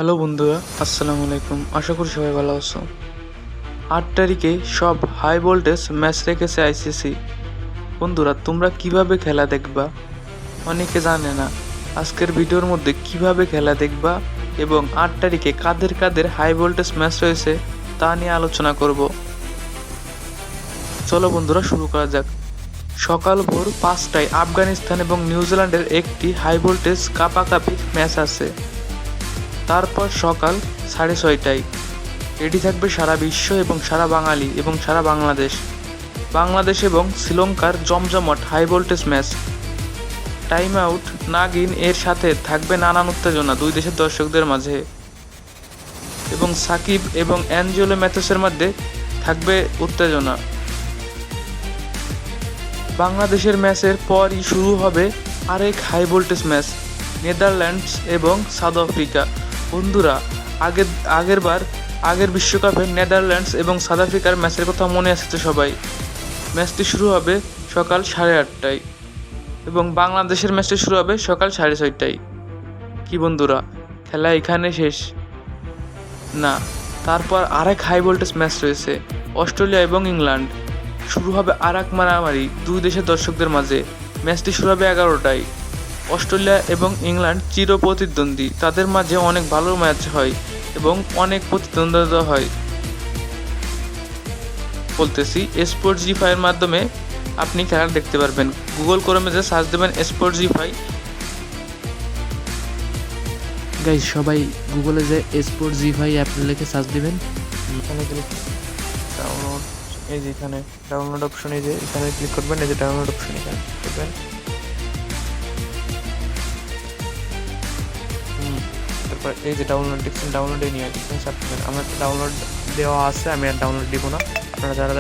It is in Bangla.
হ্যালো বন্ধুরা, আসসালামু আলাইকুম। আশা করি সবাই ভালো আছো। ৮ তারিখে সব হাই ভোল্টেজ ম্যাচ রেখেছে আইসিসি। বন্ধুরা, তোমরা কিভাবে খেলা দেখবা? অনেকে জানে না। আজকের ভিডিওর মধ্যে কিভাবে খেলা দেখবা এবং ৮ তারিখে কাদের কাদের হাই ভোল্টেজ ম্যাচ রয়েছে তা নিয়ে আলোচনা করব। চলো বন্ধুরা, শুরু করা যাক। সকাল ভোর ৫টায় আফগানিস্তান এবং নিউজিল্যান্ডের একটি হাই ভোল্টেজ কাপাকাপি ম্যাচ আছে। তারপর সকাল ৬:৩০টায় রেডি থাকবে সারা বিশ্ব এবং সারা বাঙালি এবং সারা বাংলাদেশ এবং শ্রীলঙ্কার জমজমাট high voltage match. Time out নাগিন এর সাথে থাকবে নানান উত্তেজনা দুই দেশের দর্শকদের মাঝে, এবং সাকিব এবং অ্যাঞ্জেলো ম্যাথুসের মধ্যে থাকবে উত্তেজনা। বাংলাদেশের ম্যাচের পরই শুরু হবে আরেক হাই ভোল্টেজ ম্যাচ, নেদারল্যান্ডস এবং সাউথ আফ্রিকা। বন্ধুরা, আগের বিশ্বকাপে নেদারল্যান্ডস এবং সাউথ আফ্রিকার ম্যাচের কথা মনে আছে তো সবাই। ম্যাচটি শুরু হবে সকাল 8:30টায় এবং বাংলাদেশের ম্যাচটি শুরু হবে সকাল 6:30টায়। কি বন্ধুরা, খেলা এখানে শেষ না, তারপর আরেক হাই ভোল্টেজ ম্যাচ রয়েছে, অস্ট্রেলিয়া এবং ইংল্যান্ড। শুরু হবে আরেক মারামারি দুই দেশের দর্শকদের মাঝে। ম্যাচটি শুরু হবে 11টায়। অস্ট্রেলিয়া এবং ইংল্যান্ড চির প্রতিদ্বন্দ্বী, তাদের মাঝে অনেক ভালো ম্যাচ হয় এবং অনেক প্রতিদ্বন্দ্বিতা হয়। বলতেছি স্পোর্টস জি5 এর মাধ্যমে আপনি খেলা দেখতে পারবেন। গুগল ক্রোমে যে সার্চ দেবেন স্পোর্টস জি5। গাইজ, সবাই গুগলে যে স্পোর্টস জি5 অ্যাপ লিখে সার্চ দিবেন। এখানে ডাউনলোড, এই যে এখানে ডাউনলোড অপশন, এই যে এখানে ক্লিক করবেন। এই যে ডাউনলোড অপশন এখানে করবেন। তারপর এই যে ডাউনলোড দেখছেন, ডাউনলোডে নিয়ে চাপ দেবেন। আমার ডাউনলোড দেওয়া আছে, আমি আর ডাউনলোড দিব না। আপনারা যারা